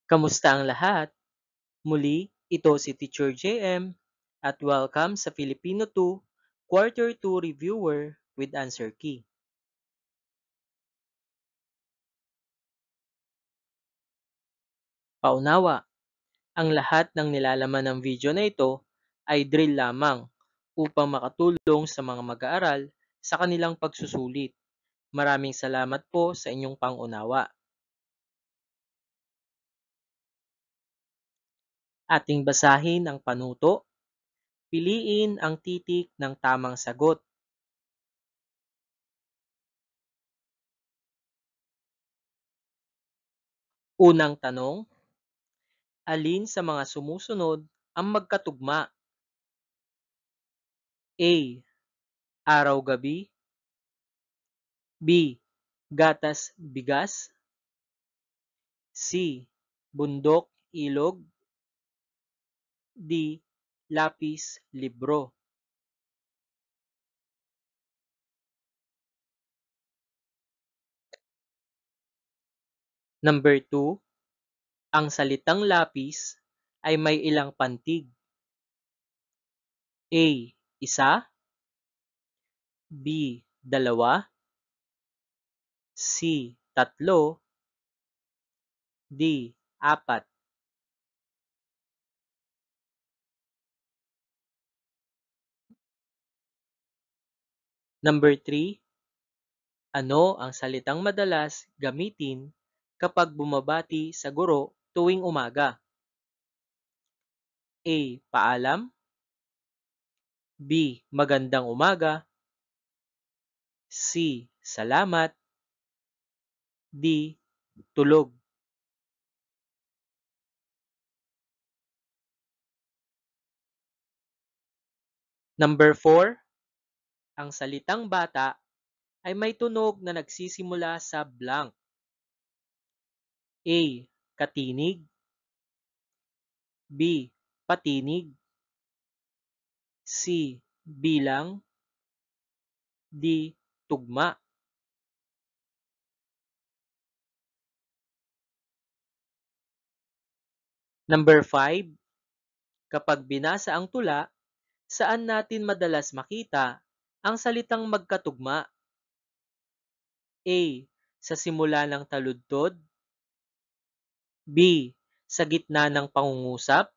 Kamusta ang lahat? Muli, ito si Teacher JM at welcome sa Filipino 2 Quarter 2 Reviewer with Answer Key. Paunawa, ang lahat ng nilalaman ng video na ito ay drill lamang upang makatulong sa mga mag-aaral sa kanilang pagsusulit. Maraming salamat po sa inyong pangunawa. Ating basahin ang panuto. Piliin ang titik ng tamang sagot. Unang tanong, alin sa mga sumusunod ang magkatugma? A. Araw-gabi. B. Gatas-bigas. C. Bundok-ilog. D. Lapis-libro. Number 2. Ang salitang lapis ay may ilang pantig? A. Isa. B. Dalawa. C. Tatlo. D. Apat. Number 3. Ano ang salitang madalas gamitin kapag bumabati sa guro tuwing umaga? A. Paalam. B. Magandang umaga. C. Salamat. D. Tulog. Number 4. Ang salitang bata ay may tunog na nagsisimula sa blank. A. Katinig. B. Patinig. C. Bilang. D. Tugma. Number 5. Kapag binasa ang tula, saan natin madalas makita ang salitang magkatugma? A. Sa simula ng taludtod. B. Sa gitna ng pangungusap.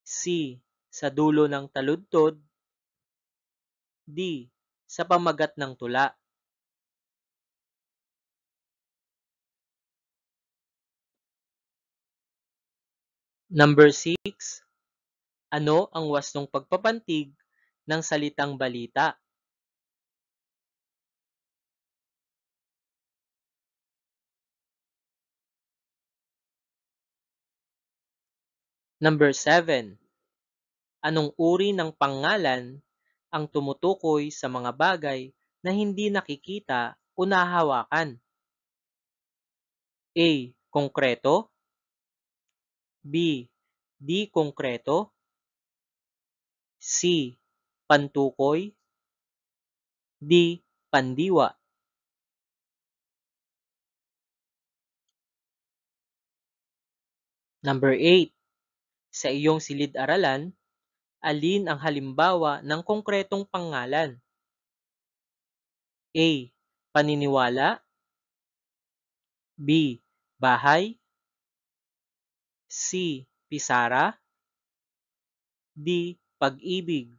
C. Sa dulo ng taludtod. D. Sa pamagat ng tula. Number 6. Ano ang wastong pagpapantig ng salitang balita? Number 7. Anong uri ng pangalan ang tumutukoy sa mga bagay na hindi nakikita o nahahawakan? A. Konkreto. B. Di konkreto. C. Pantukoy. D. Pandiwa. Number 8. Sa iyong silid-aralan, alin ang halimbawa ng konkretong pangalan? A. Paniniwala. B. Bahay. C. Pisara. D. Pag-ibig.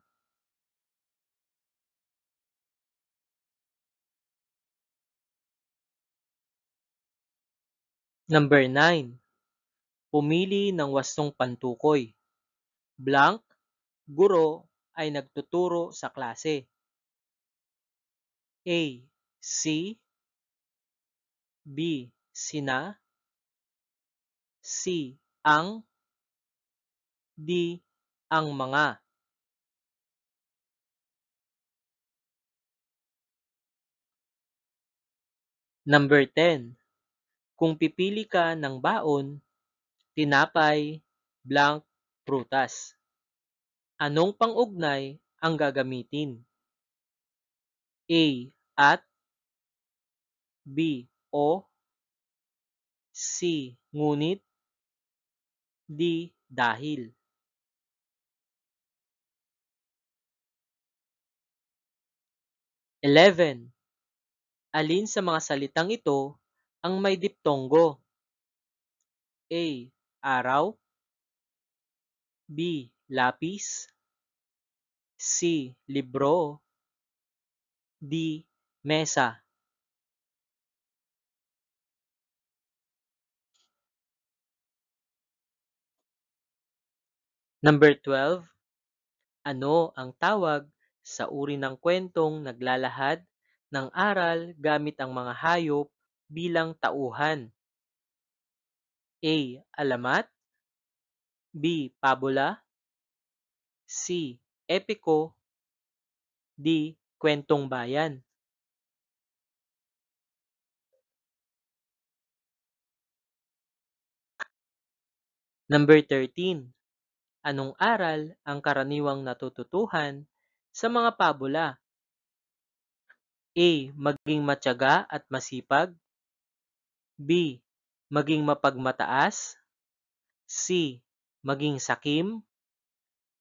Number 9. Pumili ng wastong pantukoy. Blank, guro ay nagtuturo sa klase. A. Si. B. Sina. C. Ang. D. Ang mga. Number 10. Kung pipili ka ng baon, tinapay, blank, prutas. Anong pang-ugnay ang gagamitin? A. At. B. O. C. Ngunit. D. Dahil. 11. Alin sa mga salitang ito ang may diptonggo? A. Araw. B. Lapis. C. Libro. D. Mesa. Number 12. Ano ang tawag sa uri ng kwentong naglalahad ng aral gamit ang mga hayop bilang tauhan? A. Alamat. B. Pabula. C. Epiko. D. Kwentong bayan. Number 13. Anong aral ang karaniwang natututuhan sa mga pabula? A. Maging matyaga at masipag. B. Maging mapagmataas. C. Maging sakim.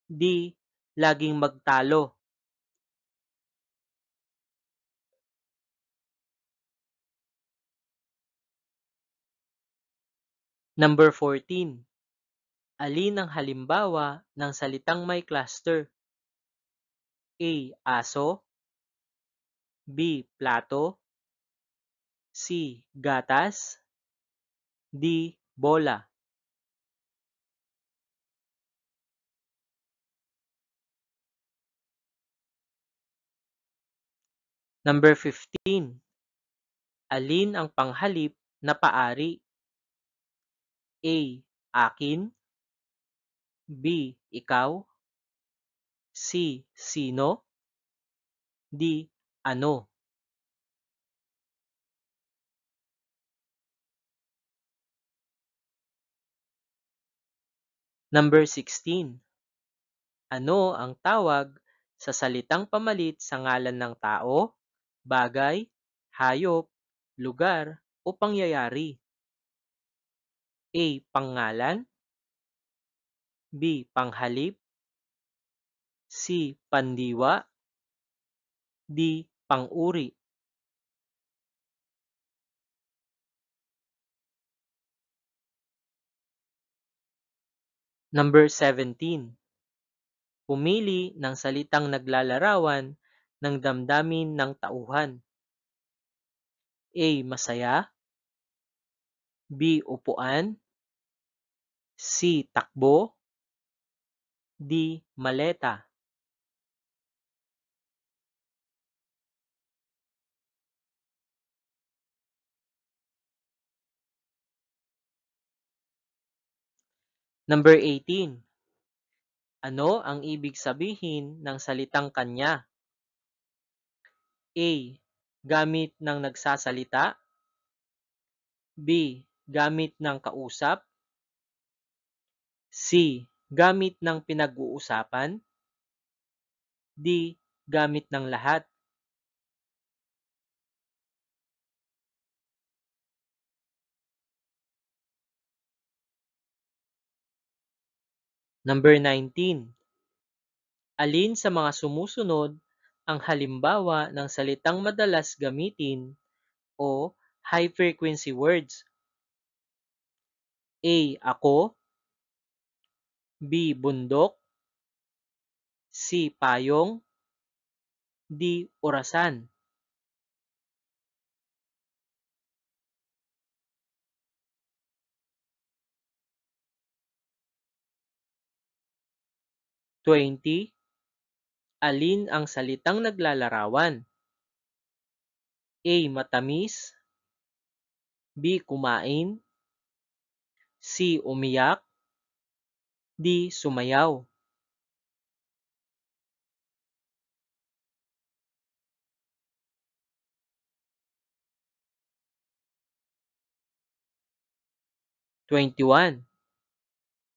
D. Laging magtalo. Number 14. Alin ang halimbawa ng salitang may cluster? A. Aso. B. Plato. C. Gatas. D. Bola. Number 15. Alin ang panghalip na paari? A. Akin. B. Ikaw. C. Sino. D. Ano. Number 16. Ano ang tawag sa salitang pamalit sa ngalan ng tao, bagay, hayop, lugar, o pangyayari? A. Pangalan. B. Panghalip. C. Pandiwa. D. Pang-uri. Number 17. Pumili ng salitang naglalarawan ng damdamin ng tauhan. A. Masaya. B. Upuan. C. Takbo. D. Maleta. 18. Ano ang ibig sabihin ng salitang kanya? A. Gamit ng nagsasalita. B. Gamit ng kausap. C. Gamit ng pinag-uusapan. D. Gamit ng lahat. Number 19. Alin sa mga sumusunod ang halimbawa ng salitang madalas gamitin o high-frequency words? A. Ako. B. Bundok. C. Payong. D. Orasan. 20. Alin ang salitang naglalarawan? A. Matamis. B. Kumain. C. Umiyak. D. Sumayaw. 21.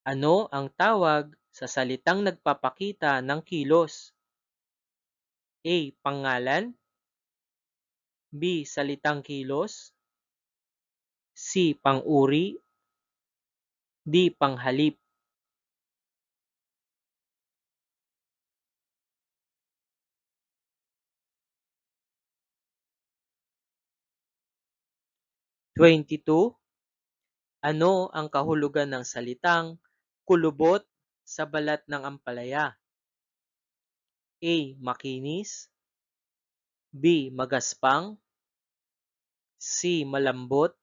Ano ang tawag sa salitang nagpapakita ng kilos? A. Pangalan. B. Salitang kilos. C. Pang-uri, D. Panghalip. 22. Ano ang kahulugan ng salitang kulubot sa balat ng ampalaya? A. Makinis, B. Magaspang, C. Malambot,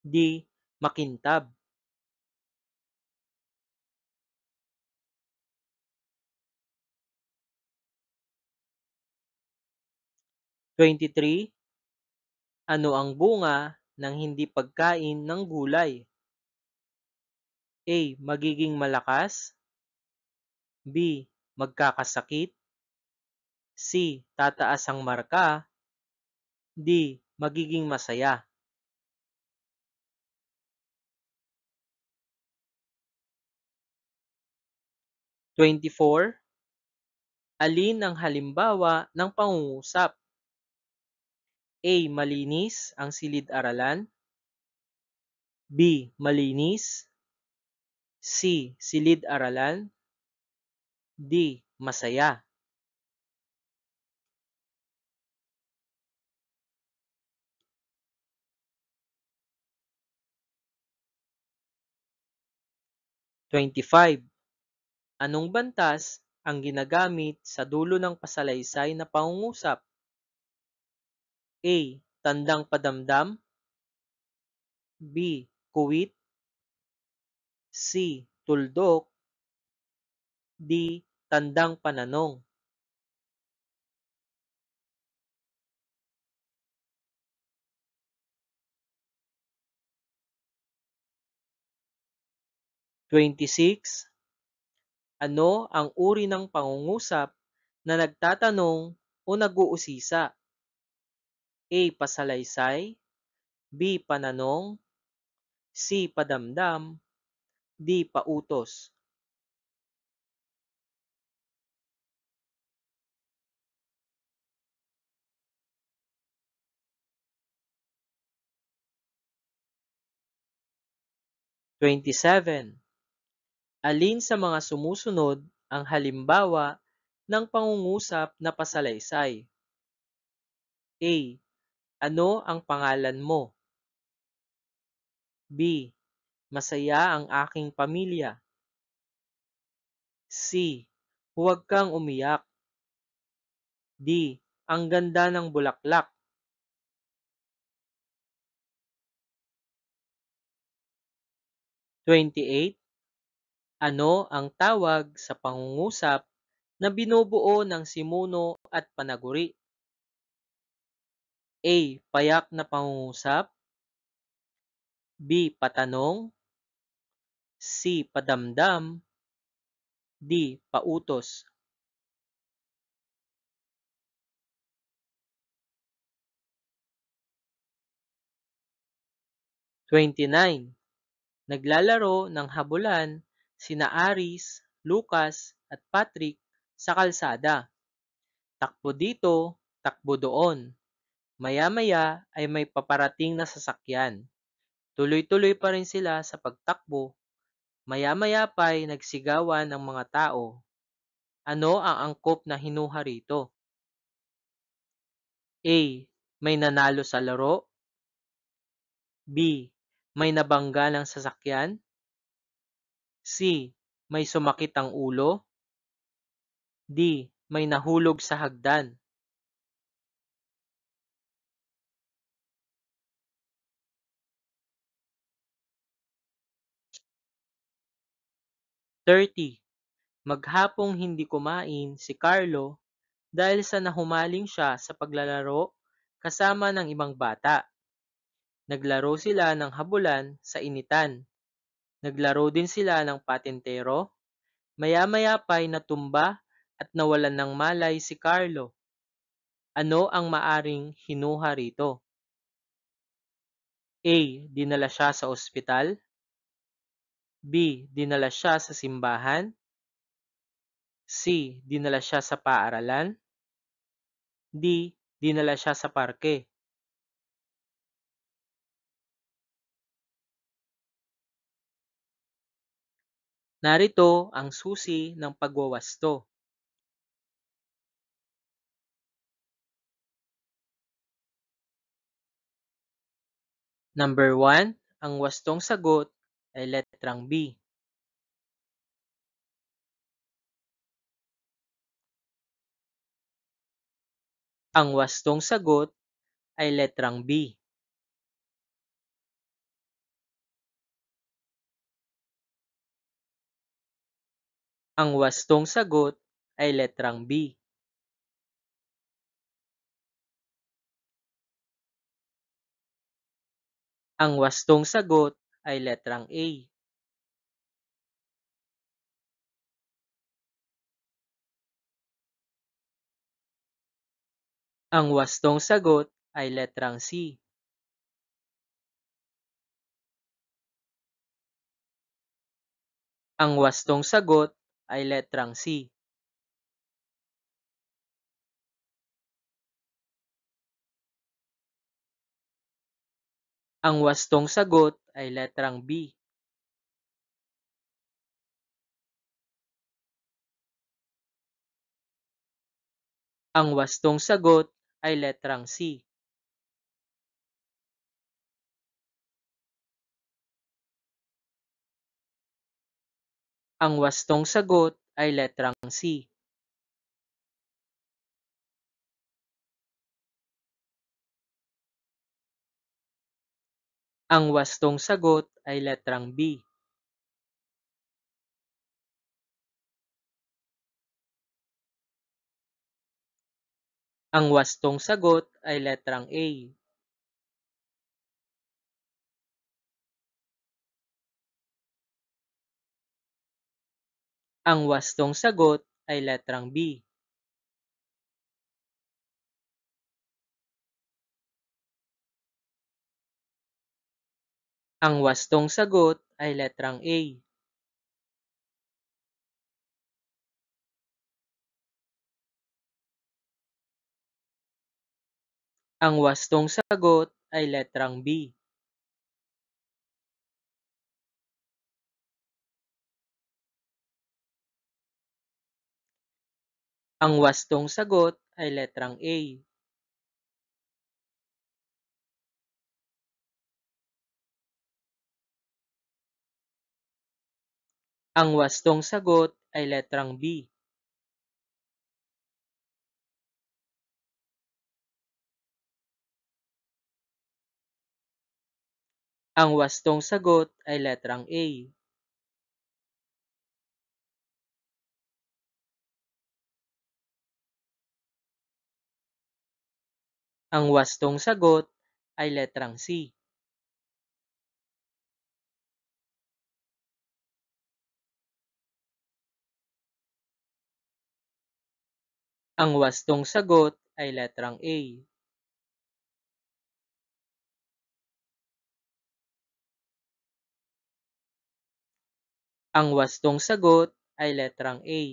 D. Makintab. 23. Ano ang bunga ng hindi pagkain ng gulay? A. Magiging malakas, B. Magkakasakit, C. Tataas ang marka, D. Magiging masaya. 24. Alin ang halimbawa ng pangungusap? A. Malinis ang silid-aralan, B. Malinis, C. Silid-aralan, D. Masaya. 25. Anong bantas ang ginagamit sa dulo ng pasalaysay na pangungusap? A. Tandang padamdam, B. Kuwit, C. Tuldok, D. Tandang pananong. 26. Ano ang uri ng pangungusap na nagtatanong o nag-uusisa? A. Pasalaysay, B. Pananong, C. Padamdam, D. Pautos. 27. Alin sa mga sumusunod ang halimbawa ng pangungusap na pasalaysay? A. Ano ang pangalan mo? B. Masaya ang aking pamilya. C. Huwag kang umiyak. D. Ang ganda ng bulaklak. 28. Ano ang tawag sa pangungusap na binubuo ng simuno at panaguri? A. Payak na pangungusap, B. Patanong, C. Padamdam, D. Pautos. 29. Naglalaro ng habulan sina Aris, Lucas at Patrick sa kalsada. Takbo dito, takbo doon. Maya-maya ay may paparating na sasakyan. Tuloy-tuloy pa rin sila sa pagtakbo. Maya-maya pa'y nagsigawan ang mga tao. Ano ang angkop na hinuha rito? A. May nanalo sa laro, B. May nabangga ng sasakyan, C. May sumakit ang ulo, D. May nahulog sa hagdan. 30. Maghapong hindi kumain si Carlo dahil sa nahumaling siya sa paglalaro kasama ng ibang bata. Naglaro sila ng habulan sa initan. Naglaro din sila ng patintero. Maya-maya pa'y natumba at nawalan ng malay si Carlo. Ano ang maaring hinuha rito? A. Dinala siya sa ospital, B. Dinala siya sa simbahan, C. Dinala siya sa paaralan, D. Dinala siya sa parke. Narito ang susi ng pagwawasto. Number 1, ang wastong sagot ay letrang B. Ang wastong sagot ay letrang B. Ang wastong sagot ay letrang B. Ang wastong sagot ay letrang A. Ang wastong sagot ay letrang C. Ang wastong sagot ay letrang C. Ang wastong sagot ay letrang B. Ang wastong sagot ay letrang C. Ang wastong sagot ay letrang C. Ang wastong sagot ay letrang B. Ang wastong sagot ay letrang A. Ang wastong sagot ay letrang B. Ang wastong sagot ay letrang A. Ang wastong sagot ay letrang B. Ang wastong sagot ay letrang A. Ang wastong sagot ay letrang B. Ang wastong sagot ay letrang A. Ang wastong sagot ay letrang C. Ang wastong sagot ay letrang A. Ang wastong sagot ay letrang A.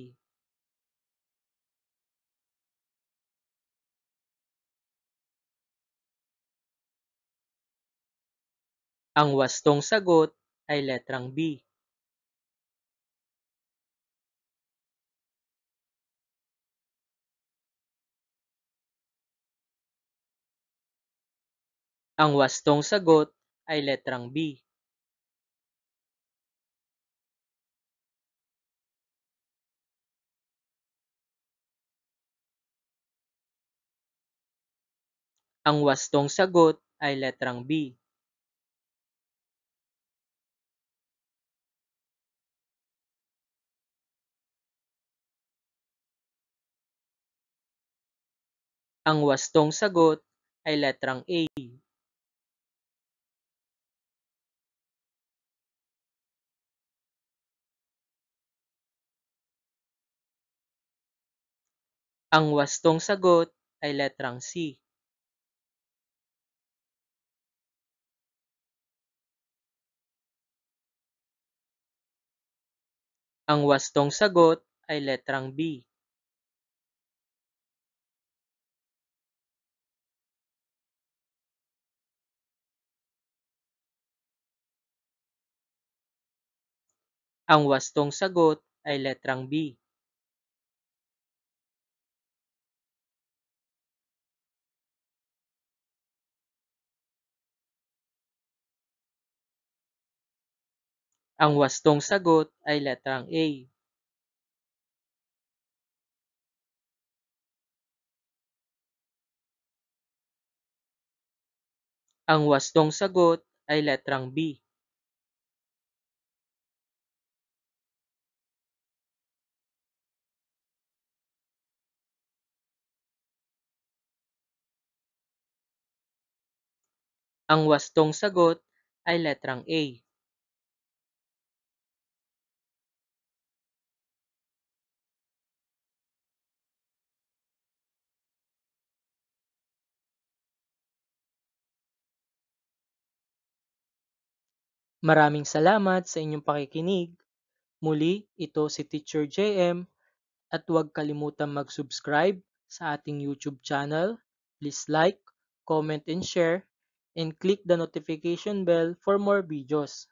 Ang wastong sagot ay letrang B. Ang wastong sagot ay letrang B. Ang wastong sagot ay letrang B. Ang wastong sagot ay letrang A. Ang wastong sagot ay letrang C. Ang wastong sagot ay letrang B. Ang wastong sagot ay letrang B. Ang wastong sagot ay letrang A. Ang wastong sagot ay letrang B. Ang wastong sagot ay letrang A. Maraming salamat sa inyong pakikinig. Muli, ito si Teacher JM at huwag kalimutang mag-subscribe sa ating YouTube channel. Please like, comment, and share, and click the notification bell for more videos.